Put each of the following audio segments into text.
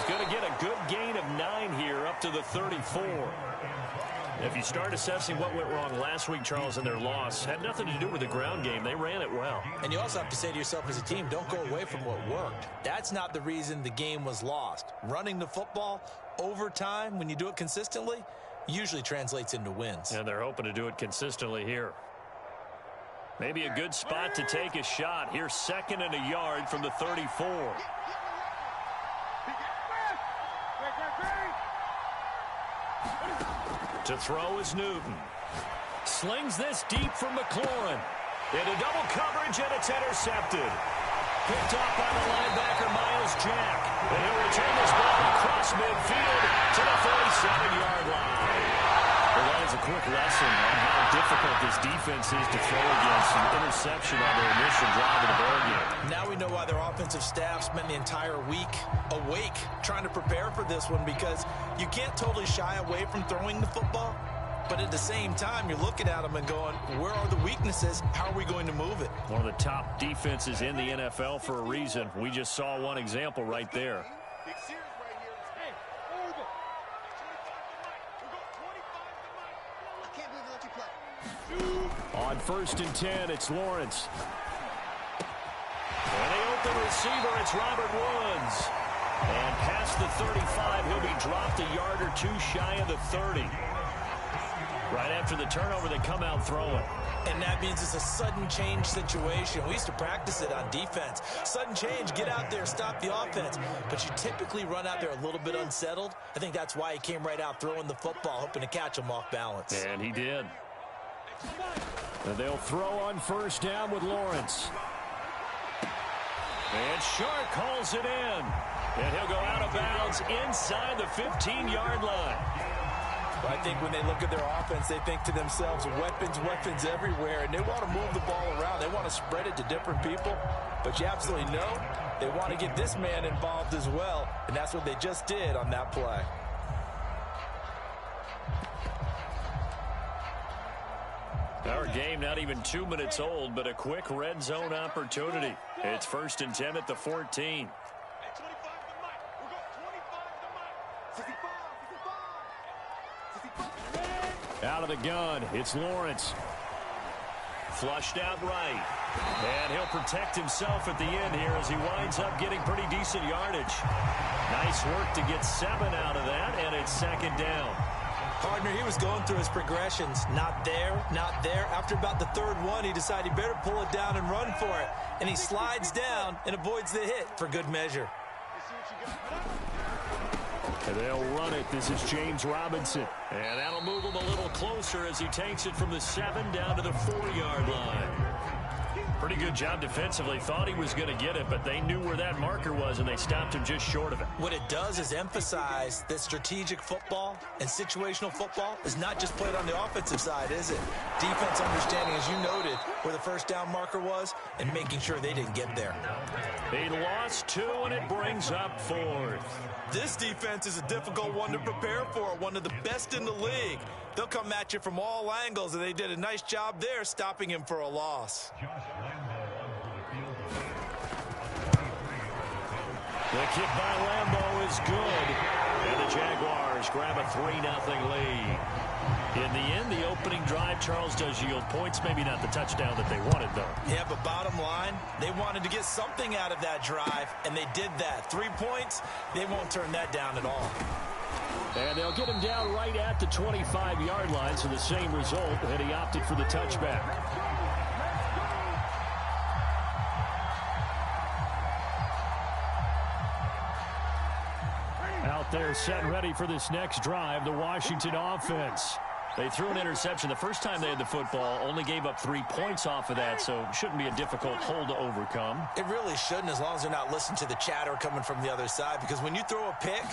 He's going to get a good gain of 9 here up to the 34. If you start assessing what went wrong last week, Charles, in their loss, had nothing to do with the ground game. They ran it well. And you also have to say to yourself as a team, don't go away from what worked. That's not the reason the game was lost. Running the football over time, when you do it consistently, usually translates into wins. And they're hoping to do it consistently here. Maybe a good spot to take a shot. Here's 2nd and a yard from the 34. To throw is Newton. Slings this deep from McLaurin. Into double coverage, and it's intercepted. Picked off by the linebacker, Miles Jack. And he'll return this ball across midfield to the 47-yard line. Well, that is a quick lesson on how difficult this defense is to throw against an interception on their initial drive of the ball game. Now we know why their offensive staff spent the entire week awake trying to prepare for this one, because you can't totally shy away from throwing the football, but at the same time you're looking at them and going, where are the weaknesses? How are we going to move it? One of the top defenses in the NFL for a reason. We just saw one example right there. On 1st and 10, it's Lawrence. And they open receiver, it's Robert Woods. And past the 35, he'll be dropped a yard or two shy of the 30. Right after the turnover, they come out throwing. And that means it's a sudden change situation. We used to practice it on defense. Sudden change, get out there, stop the offense. But you typically run out there a little bit unsettled. I think that's why he came right out throwing the football, hoping to catch him off balance. And he did. And they'll throw on 1st down with Lawrence. And Shark calls it in. And he'll go out of bounds inside the 15-yard line. Well, I think when they look at their offense, they think to themselves, weapons, weapons everywhere. And they want to move the ball around. They want to spread it to different people. But you absolutely know they want to get this man involved as well. And that's what they just did on that play. Our game not even 2 minutes old, but a quick red zone opportunity. It's 1st and 10 at the 14. Out of the gun, it's Lawrence. Flushed out right. And he'll protect himself at the end here as he winds up getting pretty decent yardage. Nice work to get 7 out of that, and it's 2nd down. Partner, he was going through his progressions. Not there, not there. After about the 3rd one, he decided he better pull it down and run for it. And he slides down and avoids the hit for good measure. And they'll run it. This is James Robinson. And that'll move him a little closer as he takes it from the 7 down to the 4-yard line. Pretty good job defensively. Thought he was going to get it, but they knew where that marker was, and they stopped him just short of it. What it does is emphasize that strategic football and situational football is not just played on the offensive side, is it? Defense understanding, as you noted, where the 1st down marker was and making sure they didn't get there. They lost 2, and it brings up 4th. This defense is a difficult one to prepare for, one of the best in the league. They'll come at you from all angles, and they did a nice job there stopping him for a loss. The kick by Lambeau is good, and the Jaguars grab a 3-0 lead. In the end, the opening drive, Charles, does yield points. Maybe not the touchdown that they wanted, though. Yeah, but bottom line, they wanted to get something out of that drive, and they did that. 3 points, they won't turn that down at all. And they'll get him down right at the 25-yard line, so the same result, and he opted for the touchback. Out there set and ready for this next drive, the Washington offense. They threw an interception the first time they had the football, only gave up 3 points off of that, so shouldn't be a difficult hole to overcome. It really shouldn't, as long as they're not listening to the chatter coming from the other side, because when you throw a pick,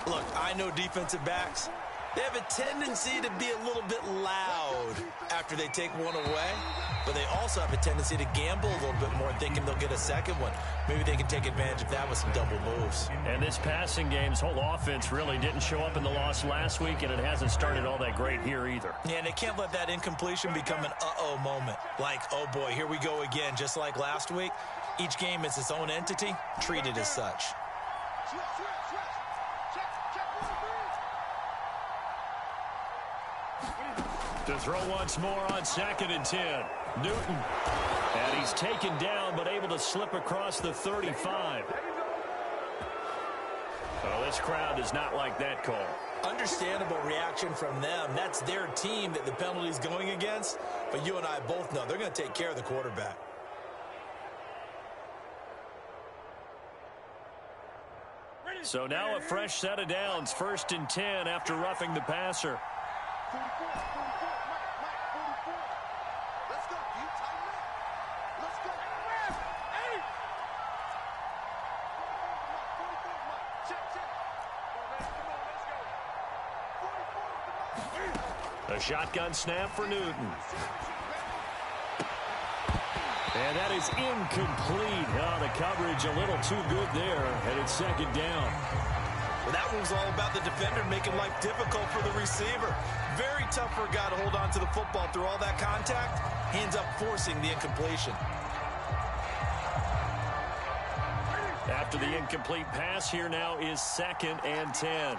look, I know defensive backs, they have a tendency to be a little bit loud after they take one away, but they also have a tendency to gamble a little bit more, thinking they'll get a second one. Maybe they can take advantage of that with some double moves. And this passing game's whole offense really didn't show up in the loss last week, and it hasn't started all that great here either. Yeah, and they can't let that incompletion become an uh-oh moment. Like, oh boy, here we go again, just like last week. Each game is its own entity, treated as such. To throw once more on 2nd and 10. Newton. And he's taken down, but able to slip across the 35. Well, this crowd does not like that call. Understandable reaction from them. That's their team that the penalty's going against. But you and I both know they're going to take care of the quarterback. So now a fresh set of downs. 1st and 10 after roughing the passer. A shotgun snap for Newton. And that is incomplete. Oh, the coverage a little too good there, and it's 2nd down. Well, that one was all about the defender making life difficult for the receiver. Very tough for a guy to hold on to the football through all that contact. He ends up forcing the incompletion. After the incomplete pass, here now is 2nd and 10.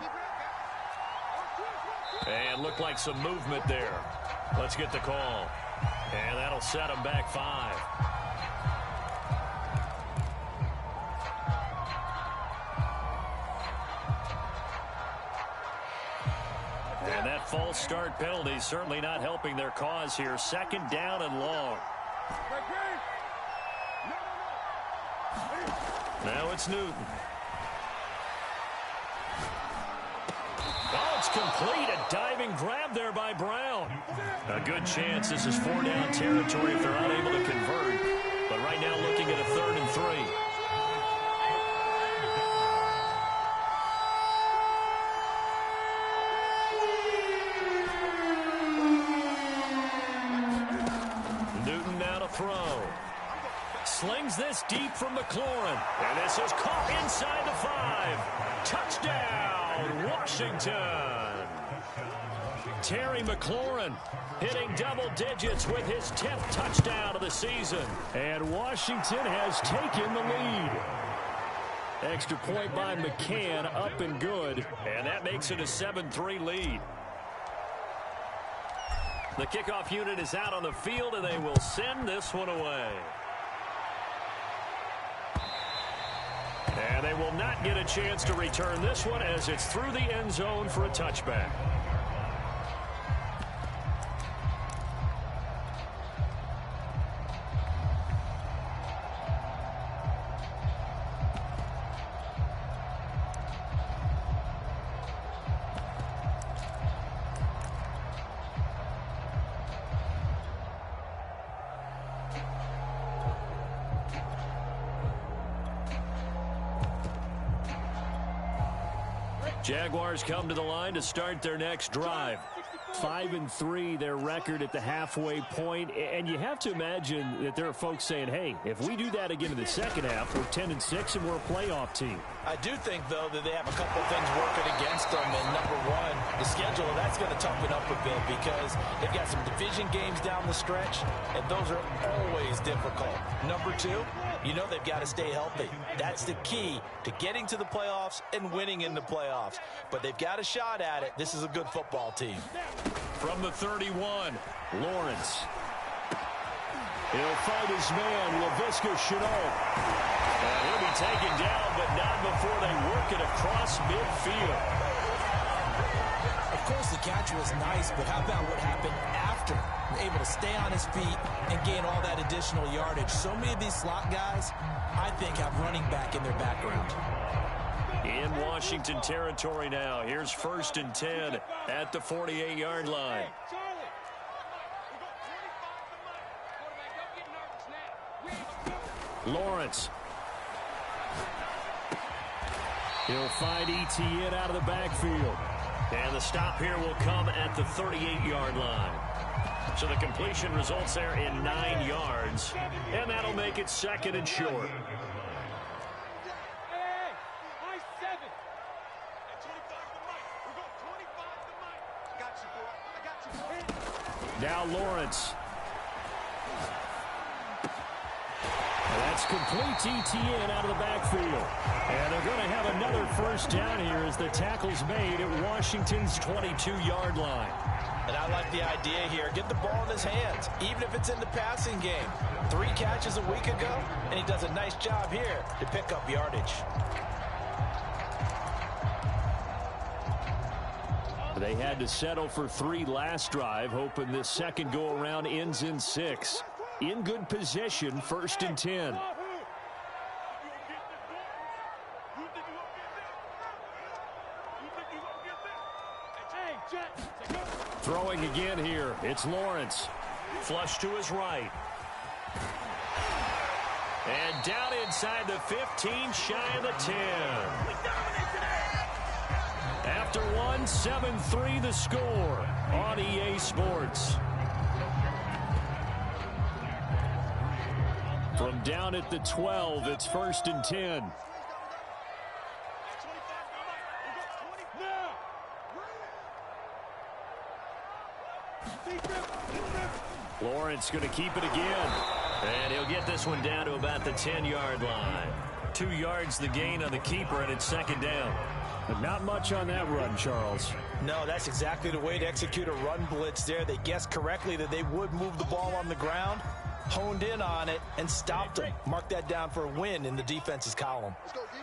And looked like some movement there. Let's get the call. And that'll set him back 5. And that false start penalty certainly not helping their cause here. 2nd down and long. Now it's Newton. Oh, it's complete. A diving grab there by Brown. A good chance this is 4-down territory if they're unable to convert. But right now looking at a 3rd and 3. Newton now to throw. Slings this deep from McLaurin. And this is caught inside the 5. Touchdown, Washington. Terry McLaurin hitting double digits with his 10th touchdown of the season. And Washington has taken the lead. Extra point by McCann, up and good. And that makes it a 7-3 lead. The kickoff unit is out on the field, and they will send this one away. And they will not get a chance to return this one as it's through the end zone for a touchback. Jaguars come to the line to start their next drive. 5-3, their record at the halfway point. And you have to imagine that there are folks saying, hey, if we do that again in the second half, we're 10-6 and we're a playoff team. I do think, though, that they have a couple of things working against them. And number one, the schedule, that's going to toughen up a bit because they've got some division games down the stretch, and those are always difficult. Number two, you know they've got to stay healthy. That's the key to getting to the playoffs and winning in the playoffs. But they've got a shot at it. This is a good football team. From the 31, Lawrence. He'll fight his man, Laviska Shenault. And he'll be taken down, but not before they work it across midfield. Of course, the catch was nice, but how about what happened after? Able to stay on his feet and gain all that additional yardage. So many of these slot guys, I think, have running back in their background. In Washington territory now. Here's 1st and 10 at the 48-yard line. Lawrence. He'll find Etienne out of the backfield. And the stop here will come at the 38-yard line. So the completion results there in 9 yards. And that'll make it 2nd and short. Now Lawrence. And that's complete to Etienne out of the backfield. And they're going to have another first down here as the tackle's made at Washington's 22-yard line. And I like the idea here. Get the ball in his hands, even if it's in the passing game. 3 catches a week ago, and he does a nice job here to pick up yardage. They had to settle for 3 last drive, hoping this second go-around ends in 6. In good position, 1st and 10. Throwing again here. It's Lawrence. Flush to his right. And down inside the 15, shy of the 10. After 1, 7-3 the score on EA Sports. From down at the 12, it's 1st and 10. Lawrence going to keep it again. And he'll get this one down to about the 10-yard line. 2 yards the gain on the keeper, and it's 2nd down. But not much on that run, Charles. No, that's exactly the way to execute a run blitz there. They guessed correctly that they would move the ball on the ground, honed in on it, and stopped them. Mark that down for a win in the defense's column. Let's go, D.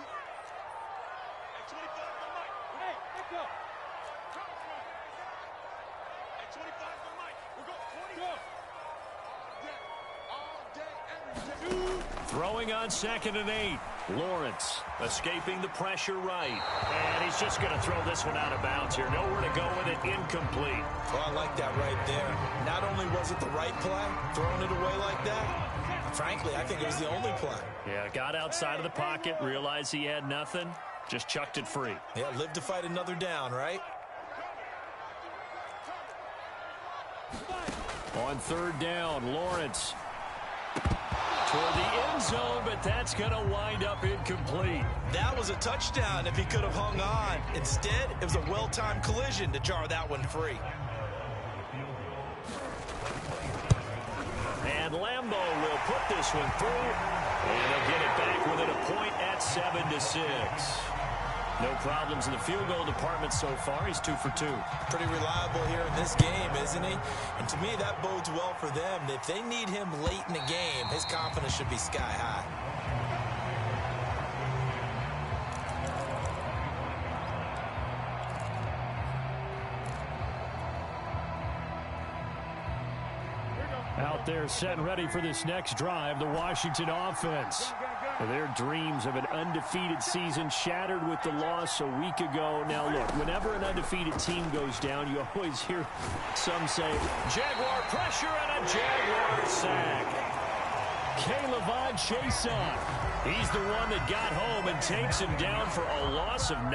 Throwing on 2nd and 8. Lawrence escaping the pressure right. And he's just going to throw this one out of bounds here. Nowhere to go with it. Incomplete. Oh, I like that right there. Not only was it the right play, throwing it away like that, frankly, I think it was the only play. Yeah, got outside of the pocket, realized he had nothing, just chucked it free. Yeah, live to fight another down, right? On 3rd down, Lawrence toward the end zone, but that's going to wind up incomplete. That was a touchdown if he could have hung on. Instead, it was a well-timed collision to jar that one free. And Lambeau will put this one through, and they'll get it back within a point at 7-6. No problems in the field goal department so far. He's 2 for 2. Pretty reliable here in this game, isn't he? And to me, that bodes well for them. If they need him late in the game, his confidence should be sky high. Out there set and ready for this next drive, the Washington offense. Their dreams of an undefeated season shattered with the loss a week ago. Now, look, whenever an undefeated team goes down, you always hear some say, Jaguar pressure and a Jaguar sack. Caleb Chason, he's the one that got home and takes him down for a loss of 9.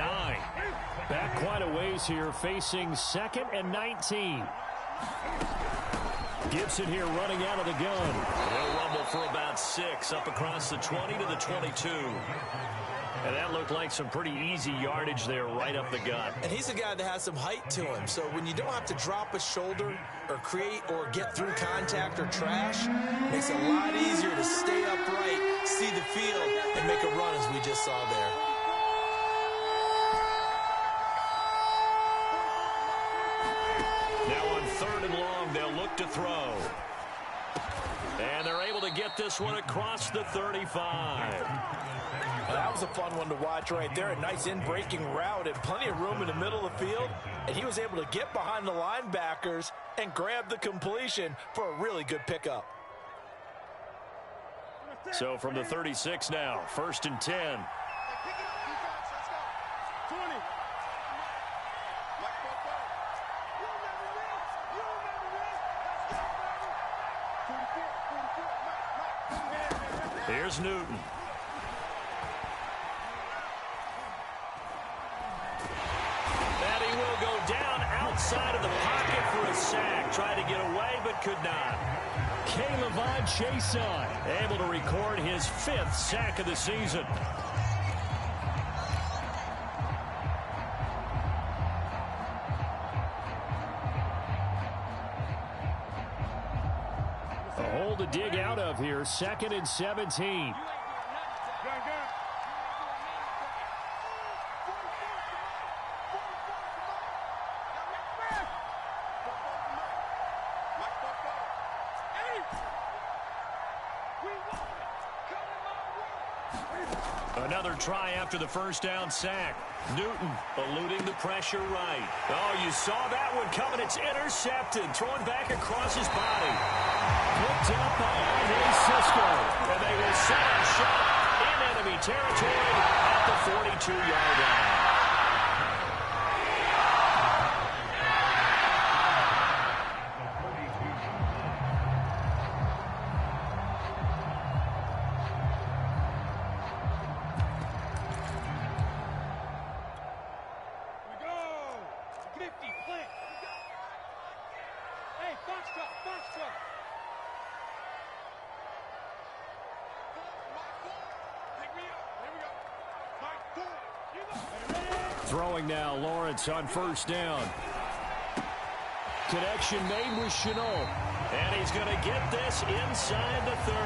Back quite a ways here, facing 2nd and 19. Gibson here running out of the gun. They'll rumble for about 6 up across the 20 to the 22. And that looked like some pretty easy yardage there right up the gut. And he's a guy that has some height to him. So when you don't have to drop a shoulder or create or get through contact or trash, it makes it a lot easier to stay upright, see the field, and make a run as we just saw there. Now on 3rd and long, they'll look to throw. And they're able to get this one across the 35. Well, that was a fun one to watch right there. A nice in-breaking route and plenty of room in the middle of the field. And he was able to get behind the linebackers and grab the completion for a really good pickup. So from the 36 now, 1st and 10. Here's Newton. And he will go down outside of the pocket for a sack. Tried to get away, but could not. Caleb Chason able to record his 5th sack of the season. A hole to dig out of here. 2nd and 17. Another try after the first down sack. Newton eluding the pressure right. Oh, you saw that one coming. It's intercepted. Throwing back across his body. Picked up by A.J. Cisco. And they will set up shop in enemy territory at the 42-yard line. Throwing now, Lawrence on first down. Connection made with Chenault. And he's going to get this inside the 30.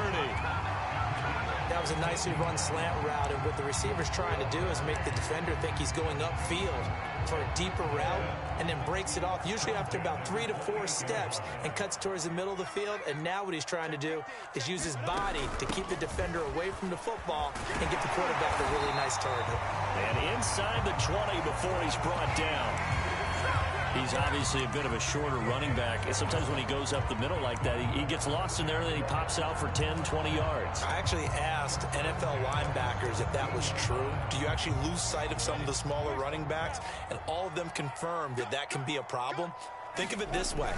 That was a nicely run slant route, and what the receiver's trying to do is make the defender think he's going upfield for a deeper route, and then breaks it off, usually after about 3 to 4 steps, and cuts towards the middle of the field. And now what he's trying to do is use his body to keep the defender away from the football and get the quarterback a really nice target. And inside the 20 before he's brought down. He's obviously a bit of a shorter running back. And sometimes when he goes up the middle like that, he gets lost in there, and then he pops out for 10, 20 yards. I actually asked NFL linebackers if that was true. Do you actually lose sight of some of the smaller running backs? And all of them confirmed that that can be a problem. Think of it this way.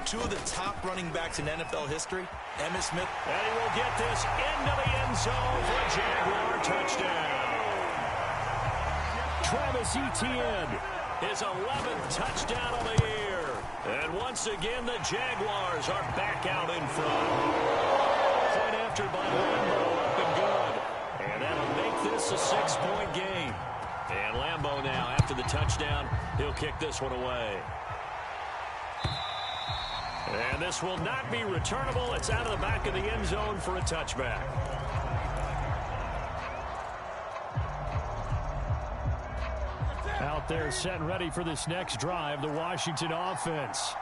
2 of the top running backs in NFL history, Emmitt Smith. And he will get this into the end zone for a Jaguar touchdown. Travis Etienne, his 11th touchdown of the year. And once again, the Jaguars are back out in front. Point after by Lambeau, up and good. And that'll make this a 6-point game. And Lambeau now, after the touchdown, he'll kick this one away. And this will not be returnable. It's out of the back of the end zone for a touchback. Out there set and ready for this next drive, the Washington offense.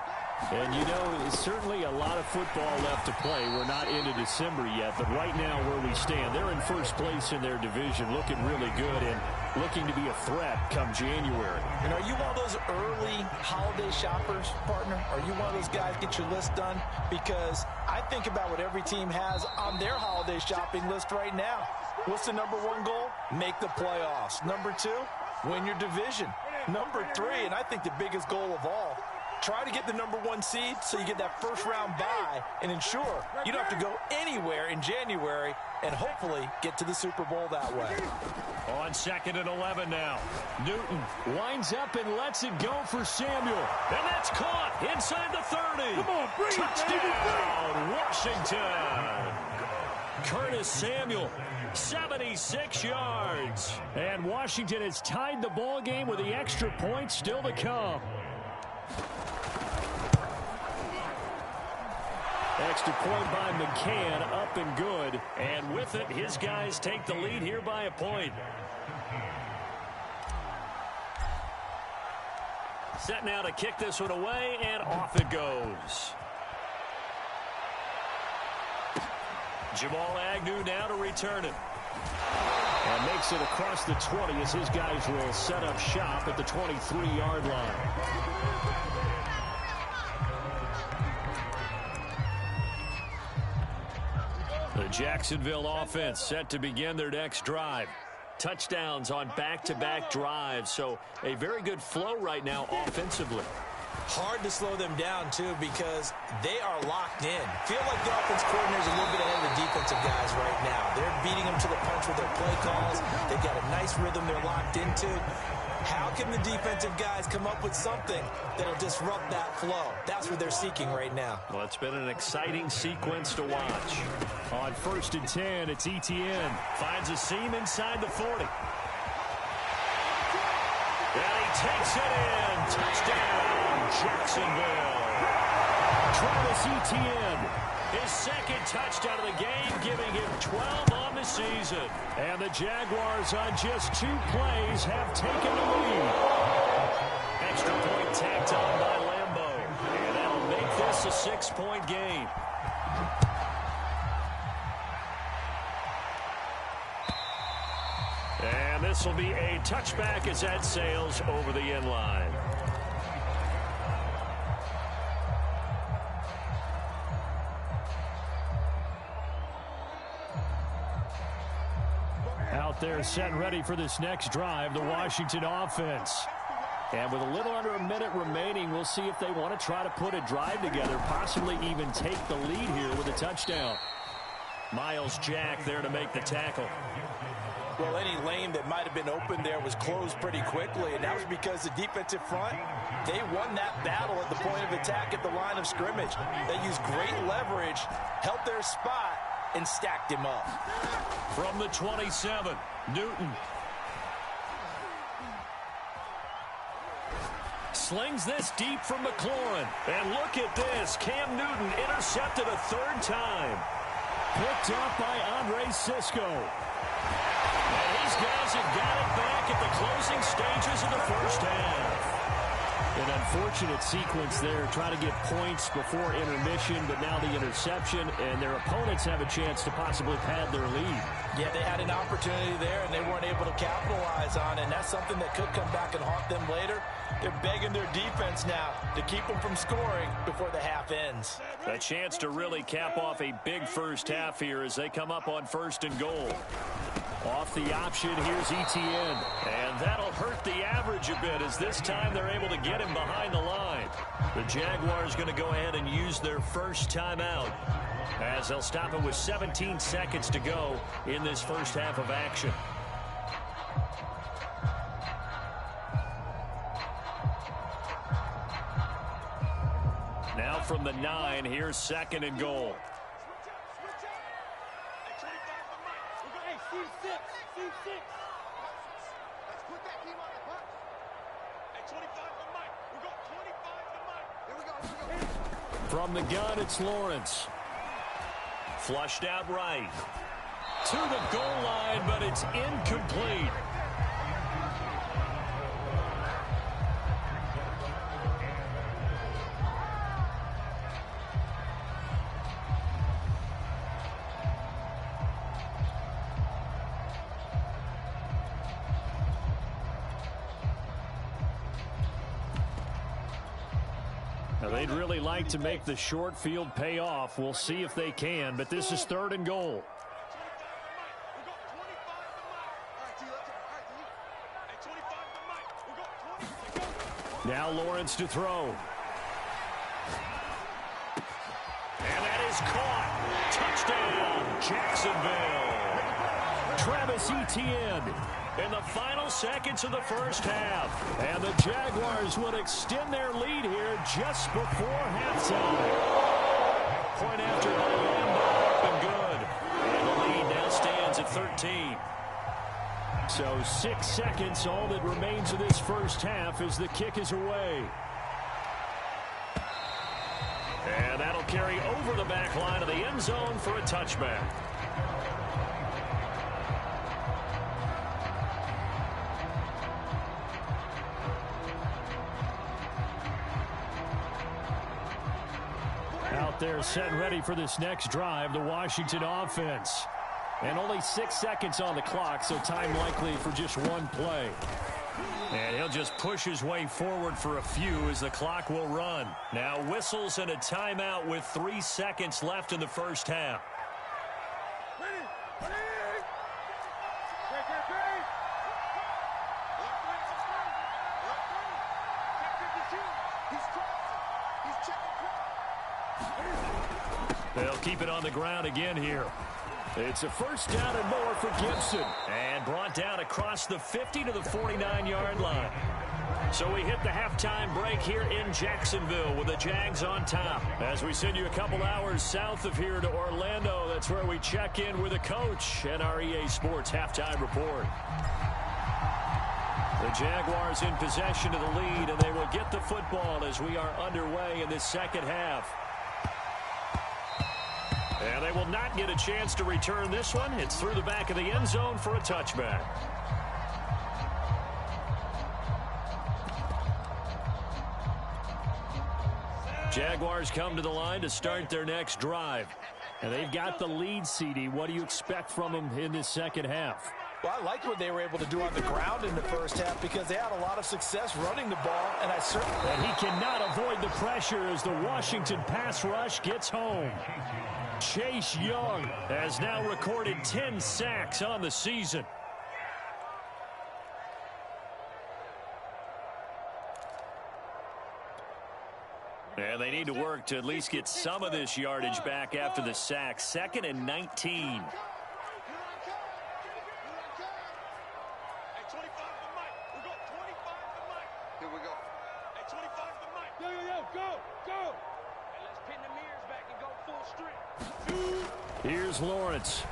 And, you know, it's certainly a lot of football left to play. We're not into December yet, but right now where we stand, they're in first place in their division, looking really good and looking to be a threat come January. And are you one of those early holiday shoppers, partner? Are you one of those guys get your list done? Because I think about what every team has on their holiday shopping list right now. What's the number 1 goal? Make the playoffs. Number 2, win your division. Number 3, and I think the biggest goal of all, try to get the number 1 seed so you get that first-round bye and ensure you don't have to go anywhere in January and hopefully get to the Super Bowl that way. On 2nd and 11 now. Newton winds up and lets it go for Samuel. And that's caught inside the 30. Come on, bring touchdown, Washington. Curtis Samuel, 76 yards. And Washington has tied the ball game with the extra point still to come. Extra point by McCann, up and good. And with it, his guys take the lead here by a point. Set now to kick this one away, and off it goes. Jamal Agnew now to return it. And makes it across the 20 as his guys will set up shop at the 23-yard line. The Jacksonville offense set to begin their next drive. Touchdowns on back-to-back drives, so a very good flow right now offensively. Hard to slow them down, too, because they are locked in. Feel like the offense coordinator is a little bit ahead of the defensive guys right now. They're beating them to the punch with their play calls. They've got a nice rhythm they're locked into. How can the defensive guys come up with something that'll disrupt that flow? That's what they're seeking right now. Well, it's been an exciting sequence to watch. On 1st and 10, it's Etienne. Finds a seam inside the 40. And he takes it in. Touchdown, Jacksonville. Travis Etienne, his 2nd touchdown of the game, giving him 12 on the season. And the Jaguars on just 2 plays have taken the lead. Extra point tacked on by Lambeau. And that'll make this a 6-point game. this will be a touchback as that sails over the end line. Out there set and ready for this next drive, the Washington offense. And with a little under a minute remaining, we'll see if they want to try to put a drive together, possibly even take the lead here with a touchdown. Miles Jack there to make the tackle. Well, any lane that might have been open there was closed pretty quickly, and that was because the defensive front, they won that battle at the point of attack at the line of scrimmage. They used great leverage, held their spot, and stacked him up. From the 27, Newton. Slings this deep from McLaurin. And look at this. Cam Newton intercepted a third time. Picked up by Andre Sisco. And these guys have got it back at the closing stages of the first half. An unfortunate sequence there, trying to get points before intermission, but now the interception, and their opponents have a chance to possibly pad their lead. Yeah, they had an opportunity there, and they weren't able to capitalize on it, and that's something that could come back and haunt them later. They're begging their defense now to keep them from scoring before the half ends. A chance to really cap off a big first half here as they come up on 1st and goal. Off the option, here's Etienne. And that'll hurt the average a bit as this time they're able to get him behind the line. The Jaguars going to go ahead and use their first timeout as they'll stop it with 17 seconds to go in this first half of action. Now from the 9, here's 2nd and goal. From the gun, it's Lawrence. Flushed out right. To the goal line, but it's incomplete. Now, they'd really like to make the short field pay off. We'll see if they can, but this is 3rd and goal. Now Lawrence to throw. And that is caught. Touchdown, Jacksonville. Travis Etienne in the final seconds of the first half. And the Jaguars would extend their lead here just before halftime. Point after by Lambeau, and good. And the lead now stands at 13. So 6 seconds, all that remains of this first half as the kick is away. And that'll carry over the back line of the end zone for a touchback. Out there set and ready for this next drive, the Washington offense. And only 6 seconds on the clock, so time likely for just one play. And he'll just push his way forward for a few as the clock will run. Now whistles and a timeout with 3 seconds left in the first half. They'll keep it on the ground again here. It's a first down and more for Gibson. And brought down across the 50 to the 49-yard line. So we hit the halftime break here in Jacksonville with the Jags on top. As we send you a couple hours south of here to Orlando, that's where we check in with the coach and our EA Sports halftime report. The Jaguars in possession of the lead, and they will get the football as we are underway in this second half. And they will not get a chance to return this one. It's through the back of the end zone for a touchback. Jaguars come to the line to start their next drive. And they've got the lead, CD. What do you expect from them in this second half? Well, I liked what they were able to do on the ground in the first half because they had a lot of success running the ball, and I certainly... And he cannot avoid the pressure as the Washington pass rush gets home. Chase Young has now recorded 10 sacks on the season. And they need to work to at least get some of this yardage back after the sack. 2nd and 19. Here's Lawrence.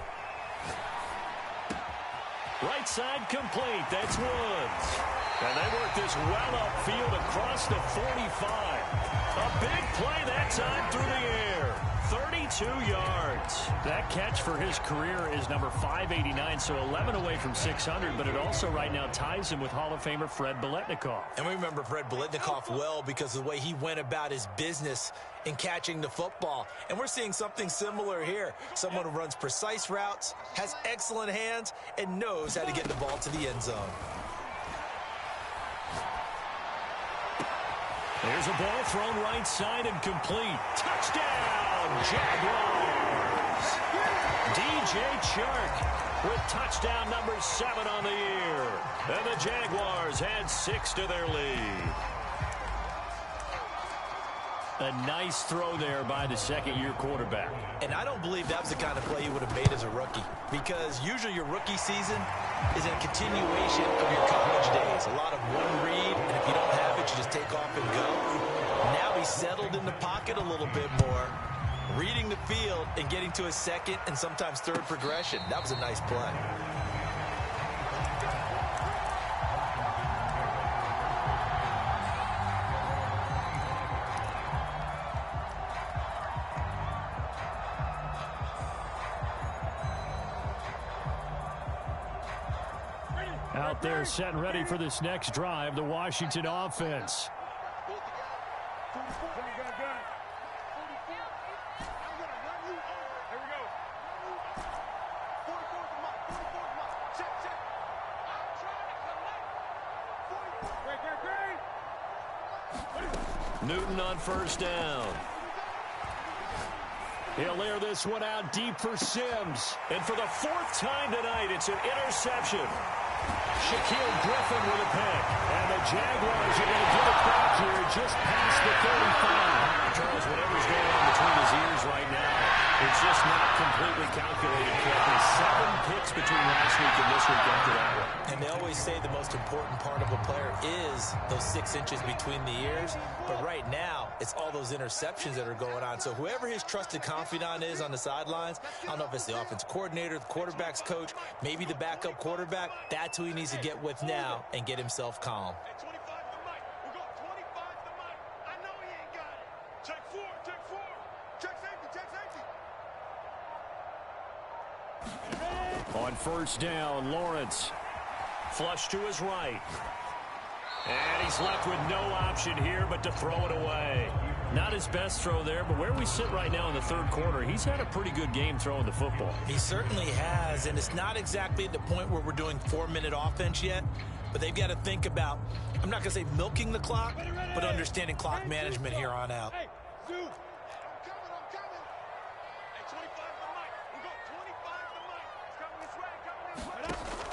Right side complete. That's Woods. And they work this well upfield across the 45. A big play that time through the air. 32 yards. That catch for his career is number 589, so 11 away from 600, but it also right now ties him with Hall of Famer Fred Biletnikoff. And we remember Fred Biletnikoff well because of the way he went about his business in catching the football. And we're seeing something similar here. Someone who runs precise routes, has excellent hands, and knows how to get the ball to the end zone. There's a ball thrown right side and complete. Touchdown, Jaguars! DJ Chark with touchdown number 7 on the year. And the Jaguars add 6 to their lead. A nice throw there by the second-year quarterback. And I don't believe that was the kind of play he would have made as a rookie, because usually your rookie season is a continuation of your college days. A lot of one read, and if you don't have it, you just take off and go. Now he's settled in the pocket a little bit more, reading the field and getting to his second and sometimes third progression. That was a nice play. Out there set and ready for this next drive, the Washington offense. Newton on first down. He'll air this one out deep for Sims. And for the 4th time tonight, it's an interception. Shaquille Griffin with a pick. And the Jaguars are going to get it back here just past the 35. Charles, whatever's going on between his ears right now, it's just not completely calculated correctly. 7 picks between last week and this week after that one. And they always say the most important part of a player is those 6 inches between the ears. But right now, it's all those interceptions that are going on. So whoever his trusted confidant is on the sidelines, I don't know if it's the offense coordinator, the quarterback's coach, maybe the backup quarterback, that's who he needs to get with now and get himself calm. On first down, Lawrence. Flush to his right. And he's left with no option here but to throw it away. Not his best throw there, but where we sit right now in the third quarter, he's had a pretty good game throwing the football. He certainly has, and it's not exactly at the point where we're doing 4-minute offense yet, but they've got to think about, I'm not going to say milking the clock, but understanding clock management here on out.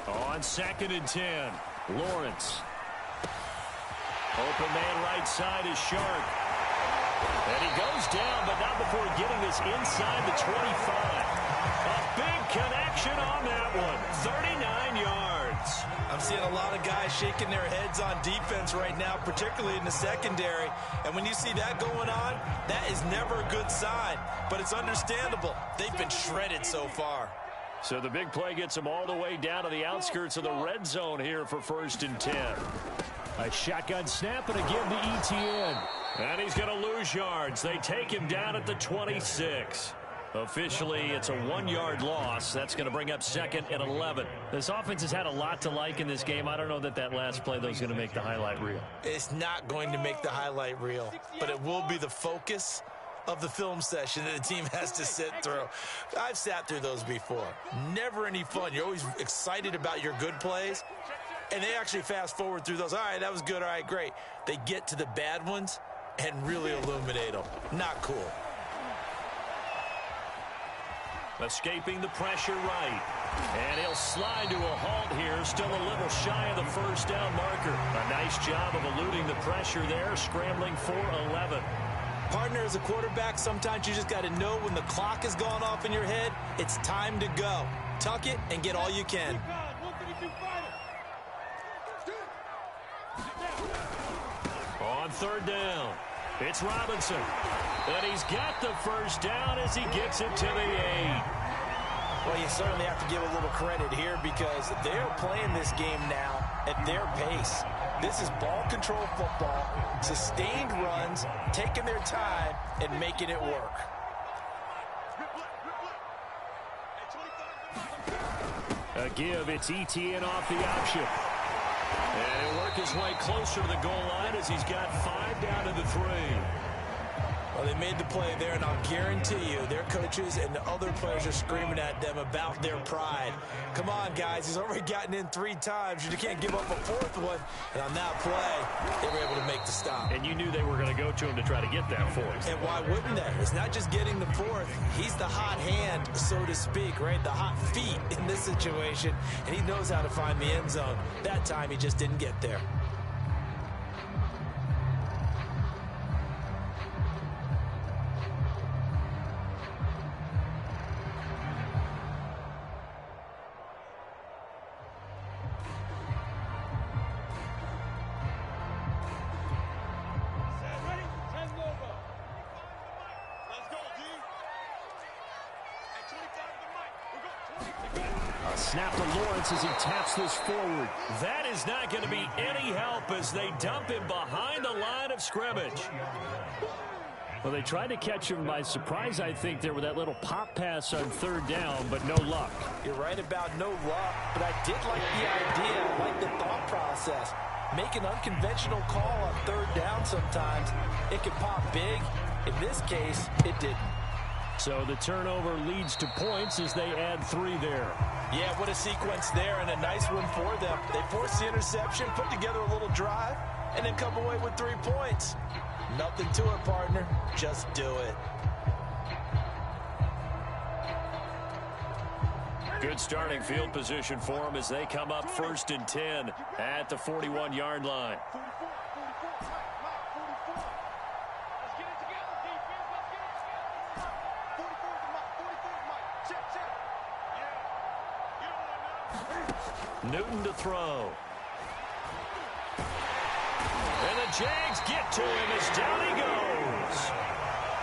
On 2nd and 10, Lawrence. Open man right side is Shark. And he goes down, but not before getting this inside the 25. A big connection on that one. 39 yards. I'm seeing a lot of guys shaking their heads on defense right now, particularly in the secondary. And when you see that going on, that is never a good sign. But it's understandable. They've been shredded so far. So the big play gets him all the way down to the outskirts of the red zone here for 1st and 10. A shotgun snap and again to Etienne. And he's going to lose yards. They take him down at the 26. Officially, it's a 1-yard loss. That's going to bring up 2nd and 11. This offense has had a lot to like in this game. I don't know that that last play, though, is going to make the highlight reel. It's not going to make the highlight reel, but it will be the focus of the film session that the team has to sit through. I've sat through those before. Never any fun. You're always excited about your good plays, and they actually fast forward through those. All right, that was good. All right, great. They get to the bad ones and really illuminate them. Not cool. Escaping the pressure right. And he'll slide to a halt here. Still a little shy of the first down marker. A nice job of eluding the pressure there. Scrambling for 11. Partner, as a quarterback, sometimes you just got to know when the clock has gone off in your head, it's time to go. Tuck it and get all you can. On third down, it's Robinson. And he's got the first down as he gets it to the 8. Well, you certainly have to give a little credit here because they're playing this game now at their pace. This is ball control football, sustained runs, taking their time, and making it work. A give, it's ETN off the option. And he'll work his way closer to the goal line as he's got 5 down to the 3. Well, they made the play there, and I'll guarantee you their coaches and the other players are screaming at them about their pride. Come on, guys. He's already gotten in 3 times. You can't give up a 4th one. And on that play, they were able to make the stop. And you knew they were going to go to him to try to get that 4th. And why wouldn't they? It's not just getting the 4th. He's the hot hand, so to speak, right? The hot feet in this situation. And he knows how to find the end zone. That time, he just didn't get there. Snap to Lawrence as he taps this forward. That is not going to be any help as they dump him behind the line of scrimmage. Well, they tried to catch him by surprise, I think, there with that little pop pass on third down, but no luck. You're right about no luck, but I did like the idea, like the thought process. Make an unconventional call on third down sometimes. It can pop big. In this case, it didn't. So the turnover leads to points as they add 3 there. Yeah, what a sequence there, and a nice one for them. They force the interception, put together a little drive, and then come away with 3 points. Nothing to it, partner. Just do it. Good starting field position for them as they come up 1st and 10 at the 41-yard line. Newton to throw. And the Jags get to him as down he goes.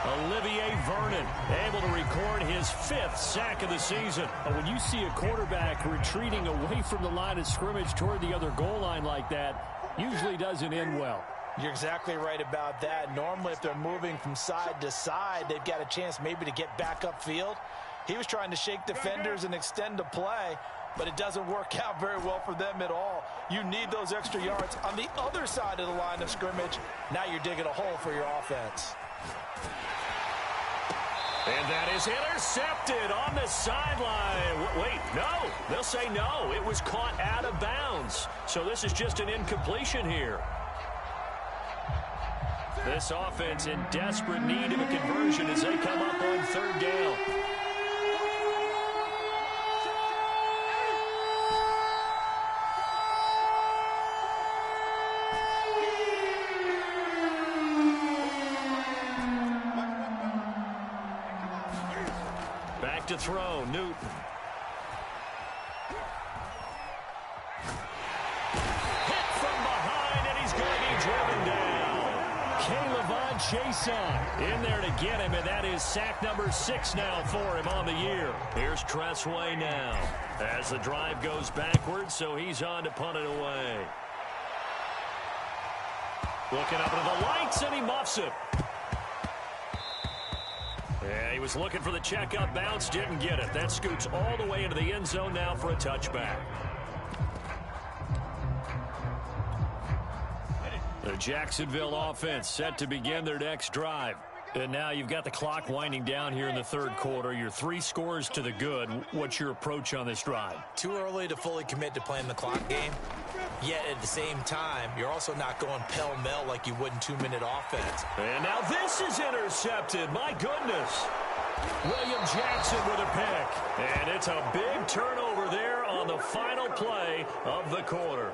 Olivier Vernon able to record his 5th sack of the season. When you see a quarterback retreating away from the line of scrimmage toward the other goal line like that, usually doesn't end well. You're exactly right about that. Normally, if they're moving from side to side, they've got a chance maybe to get back upfield. He was trying to shake defenders and extend the play, but it doesn't work out very well for them at all. You need those extra yards on the other side of the line of scrimmage. Now you're digging a hole for your offense. And that is intercepted on the sideline. Wait, no. They'll say no. It was caught out of bounds. So this is just an incompletion here. This offense in desperate need of a conversion as they come up on third down. Back to throw, Newton. Hit from behind, and he's going to be driven down. Caleb Chason in there to get him, and that is sack number 6 now for him on the year. Here's Tressway now as the drive goes backwards, so he's on to punt it away. Looking up into the lights, and he muffs it. Yeah, he was looking for the checkup bounce, didn't get it. That scoots all the way into the end zone now for a touchback. The Jacksonville offense set to begin their next drive. And now you've got the clock winding down here in the third quarter. You're 3 scores to the good. What's your approach on this drive? Too early to fully commit to playing the clock game. Yet at the same time, you're also not going pell-mell like you would in 2-minute offense. And now this is intercepted. My goodness. William Jackson with a pick. And it's a big turnover there on the final play of the quarter.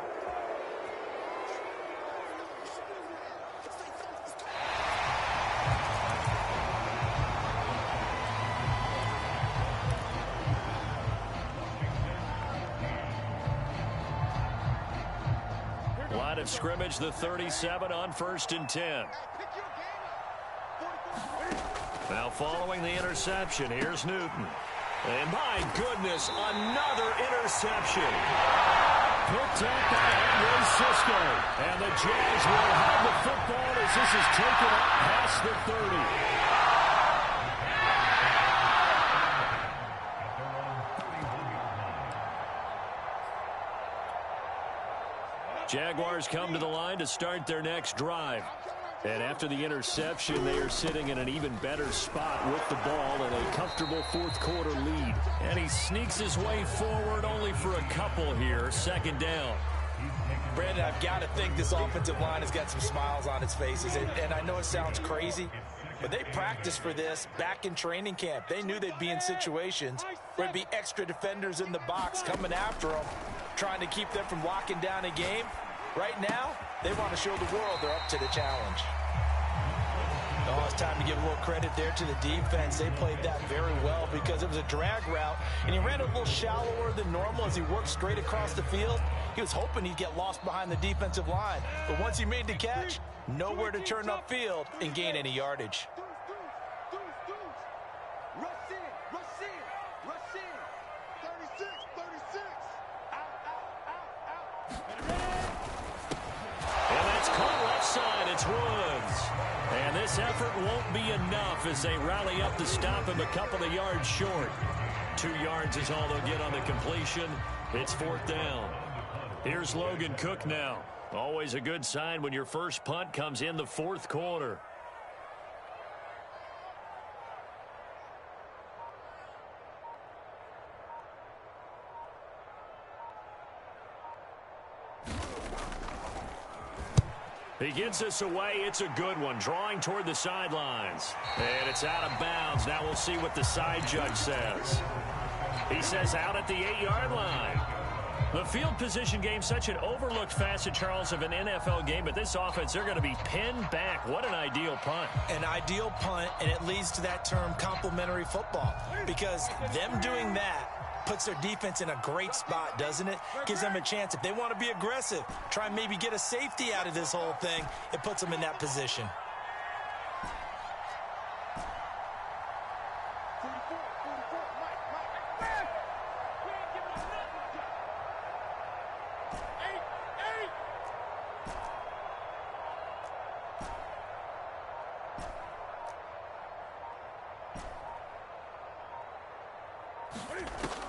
Line of scrimmage, the 37 on 1st and 10. Now following the interception, here's Newton. And my goodness, another interception. Picked up by Andre Cisco. And the Jags will have the football as this is taken up past the 30. Jaguars come to the line to start their next drive. And after the interception, they are sitting in an even better spot with the ball in a comfortable fourth quarter lead. And he sneaks his way forward only for a couple here. 2nd down. Brandon, I've got to think this offensive line has got some smiles on its faces. And I know it sounds crazy, but they practiced for this back in training camp. They knew they'd be in situations where there'd be extra defenders in the box coming after them, trying to keep them from locking down a game. Right now, they want to show the world they're up to the challenge. Oh, it's time to give a little credit there to the defense. They played that very well because it was a drag route, and he ran a little shallower than normal as he worked straight across the field. He was hoping he'd get lost behind the defensive line, but once he made the catch, nowhere to turn upfield and gain any yardage. Woods. And this effort won't be enough as they rally up to stop him a couple of yards short. 2 yards is all they'll get on the completion. It's 4th down. Here's Logan Cook now. Always a good sign when your first punt comes in the 4th quarter. He gets us away. It's a good one. Drawing toward the sidelines. And it's out of bounds. Now we'll see what the side judge says. He says out at the 8-yard line. The field position game, such an overlooked facet, Charles, of an NFL game. But this offense, they're going to be pinned back. What an ideal punt. An ideal punt, and it leads to that term complementary football. Because them doing that puts their defense in a great spot, doesn't it? Gives them a chance. If they want to be aggressive, try and maybe get a safety out of this whole thing, it puts them in that position.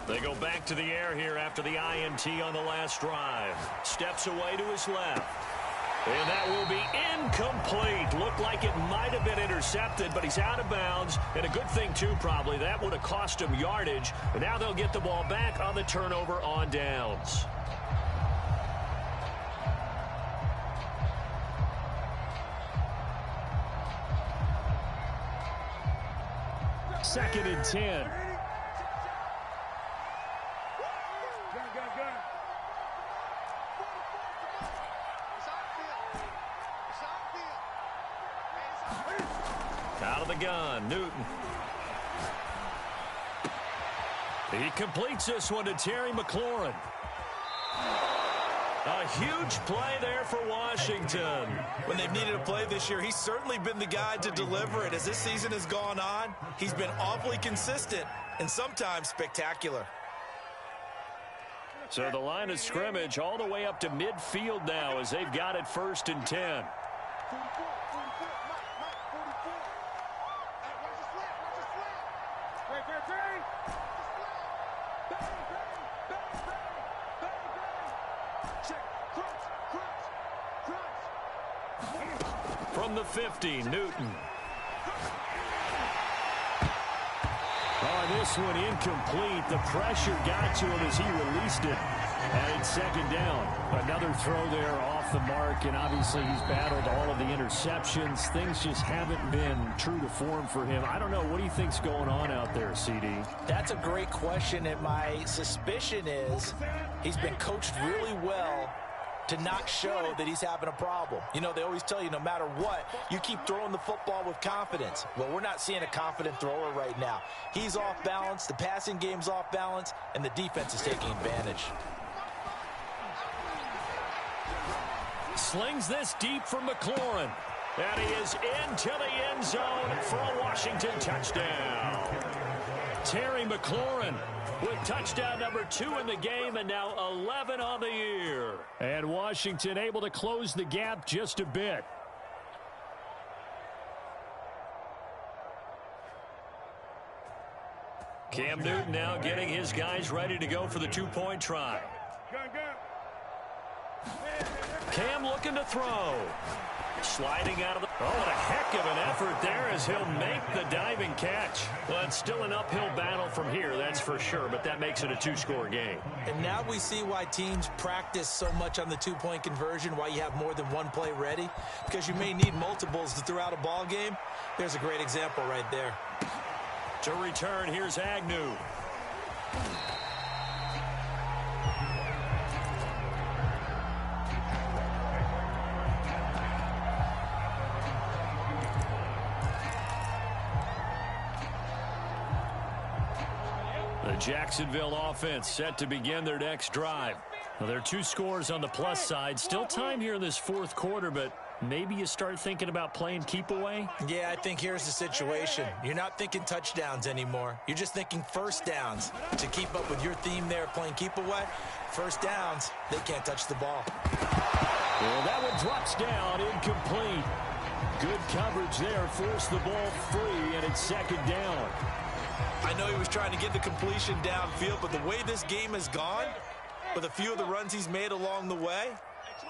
They go back to the air here after the INT on the last drive. Steps away to his left. And that will be incomplete. Looked like it might have been intercepted, but he's out of bounds. And a good thing, too, probably. That would have cost him yardage. But now they'll get the ball back on the turnover on downs. Second and 10. Out of the gun, Newton. He completes this one to Terry McLaurin. A huge play there for Washington. When they've needed a play this year, he's certainly been the guy to deliver it. As this season has gone on, he's been awfully consistent and sometimes spectacular. So the line of scrimmage all the way up to midfield now as they've got it 1st and 10. From the 50, Newton. Oh, this one incomplete. The pressure got to him as he released it. And it's second down. Another throw there off the mark, and obviously he's battled all of the interceptions. Things just haven't been true to form for him. I don't know. What do you think's going on out there, CD? That's a great question, and my suspicion is he's been coached really well to not show that he's having a problem. You know, they always tell you no matter what, you keep throwing the football with confidence. Well, we're not seeing a confident thrower right now. He's off balance, the passing game's off balance, and the defense is taking advantage. Slings this deep from McLaurin. And he is into the end zone for a Washington touchdown. Terry McLaurin with touchdown number 2 in the game, and now 11 on the year. And Washington able to close the gap just a bit. Cam Newton now getting his guys ready to go for the two-point try. Cam looking to throw. Sliding out of the... Oh, what a heck of an effort there as he'll make the diving catch. Well, it's still an uphill battle from here, that's for sure, but that makes it a 2-score game. And now we see why teams practice so much on the two-point conversion, why you have more than one play ready, because you may need multiples to throw out a ball game. There's a great example right there. To return, here's Agnew. The Jacksonville offense set to begin their next drive. Well, there are 2 scores on the plus side. Still time here in this fourth quarter, but maybe you start thinking about playing keep away? Yeah, I think here's the situation. You're not thinking touchdowns anymore. You're just thinking first downs. To keep up with your theme there, playing keep away, first downs, they can't touch the ball. Well, that one drops down, incomplete. Good coverage there, forced the ball free, and it's second down. I know he was trying to get the completion downfield, but the way this game has gone, with a few of the runs he's made along the way,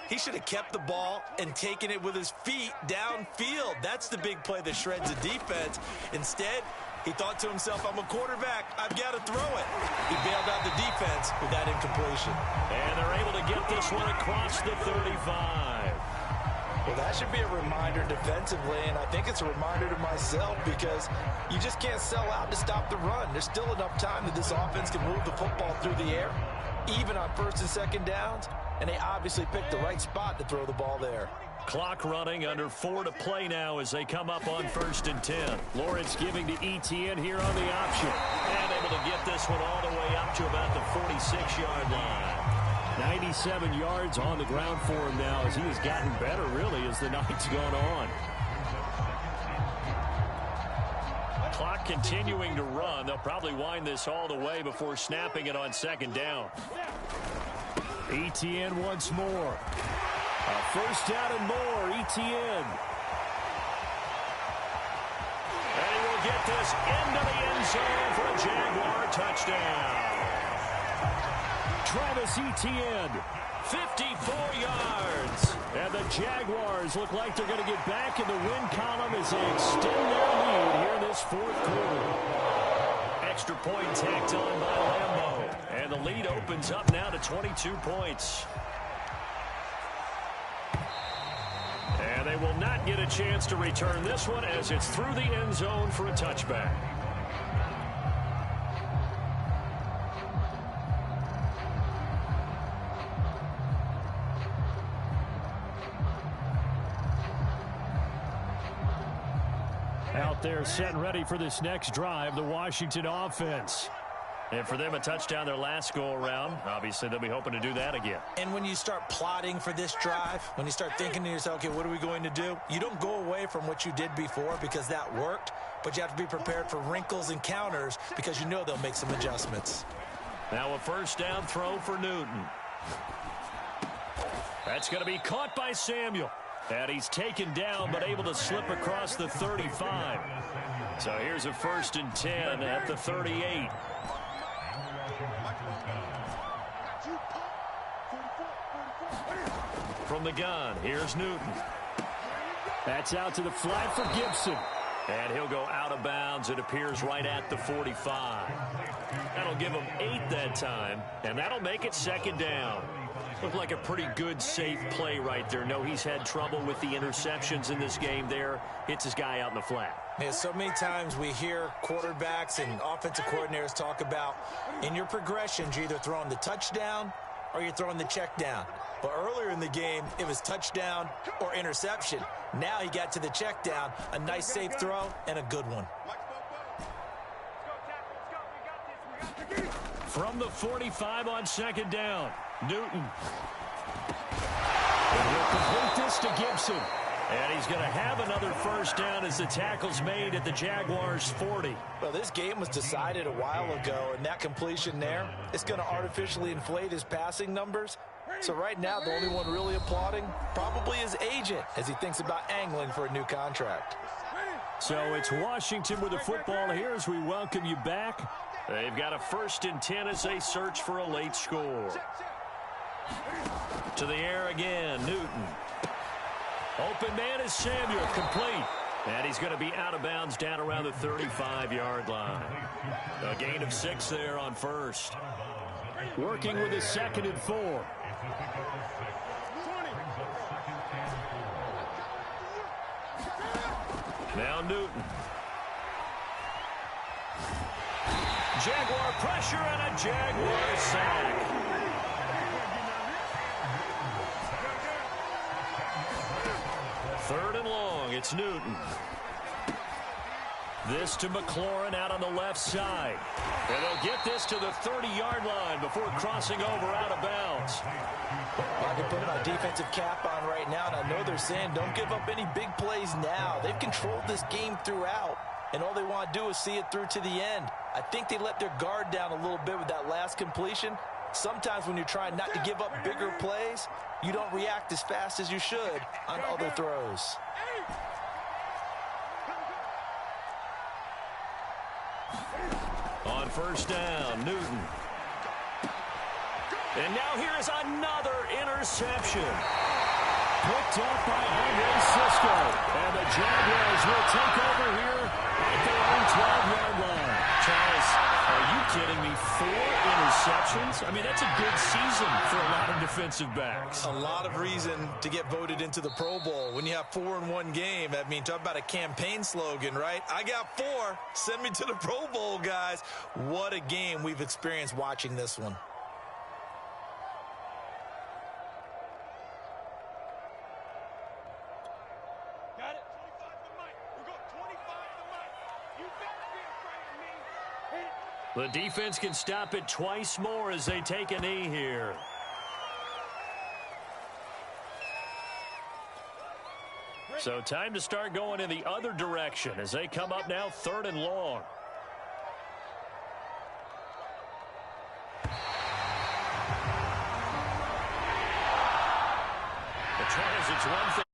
he should have kept the ball and taken it with his feet downfield. That's the big play that shreds the defense. Instead, he thought to himself, I'm a quarterback. I've got to throw it. He bailed out the defense with that incompletion. And they're able to get this one across the 35. Well, that should be a reminder defensively, and I think it's a reminder to myself because you just can't sell out to stop the run. There's still enough time that this offense can move the football through the air, even on first and second downs, and they obviously picked the right spot to throw the ball there. Clock running, under 4 to play now as they come up on 1st and 10. Lawrence giving to ETN here on the option, and able to get this one all the way up to about the 46-yard line. 97 yards on the ground for him now as he has gotten better, really, as the night's gone on. Clock continuing to run. They'll probably wind this all the way before snapping it on second down. ETN once more. A first down and more, ETN. And he will get this into the end zone for a Jaguar touchdown. Travis Etienne, 54 yards. And the Jaguars look like they're going to get back in the win column as they extend their lead here in this fourth quarter. Extra point tacked on by Lambeau. And the lead opens up now to 22 points. And they will not get a chance to return this one as it's through the end zone for a touchback. Out there set and ready for this next drive, the Washington offense. And for them, a touchdown their last go-around. Obviously, they'll be hoping to do that again. And when you start plotting for this drive, when you start thinking to yourself, okay, what are we going to do? You don't go away from what you did before because that worked, but you have to be prepared for wrinkles and counters because you know they'll make some adjustments. Now a first down throw for Newton. That's going to be caught by Samuel. And he's taken down but able to slip across the 35. So here's a 1st and 10 at the 38. From the gun, here's Newton. That's out to the flat for Gibson. And he'll go out of bounds, it appears, right at the 45. That'll give him 8 that time, and that'll make it second down. Looked like a pretty good, safe play right there. No, he's had trouble with the interceptions in this game there. Hits his guy out in the flat. Yeah, so many times we hear quarterbacks and offensive coordinators talk about in your progressions, you're either throwing the touchdown or you're throwing the check down. But earlier in the game, it was touchdown or interception. Now he got to the check down, a nice safe throw, and a good one. From the 45 on second down, Newton. And he'll complete this to Gibson. And he's going to have another first down as the tackle's made at the Jaguars' 40. Well, this game was decided a while ago, and that completion there, it's going to artificially inflate his passing numbers. So right now, the only one really applauding probably his agent as he thinks about angling for a new contract. So it's Washington with the football here as we welcome you back. They've got a 1st and 10 as they search for a late score. To the air again, Newton. Open man is Samuel, complete. And he's going to be out of bounds down around the 35-yard line. A gain of 6 there on first. Working with his 2nd and 4. Now Newton. Jaguar pressure and a Jaguar sack. Third and long, it's Newton. This to McLaurin out on the left side. And they'll get this to the 30-yard line before crossing over out of bounds. I can put my defensive cap on right now, and I know they're saying don't give up any big plays now. They've controlled this game throughout, and all they want to do is see it through to the end. I think they let their guard down a little bit with that last completion. Sometimes when you're trying not to give up bigger plays, you don't react as fast as you should on other throws. On first down, Newton. And now here is another interception. Picked up by Andre Cisco. And the Jaguars will take over here at their own 12-yard line. Charles, are you kidding me? 4 interceptions? I mean, that's a good season for a lot of defensive backs. A lot of reason to get voted into the Pro Bowl. When you have 4 in one game, I mean, talk about a campaign slogan, right? I got 4. Send me to the Pro Bowl, guys. What a game we've experienced watching this one. The defense can stop it twice more as they take a knee here. So time to start going in the other direction as they come up now 3rd and long. Charles, it's one thing.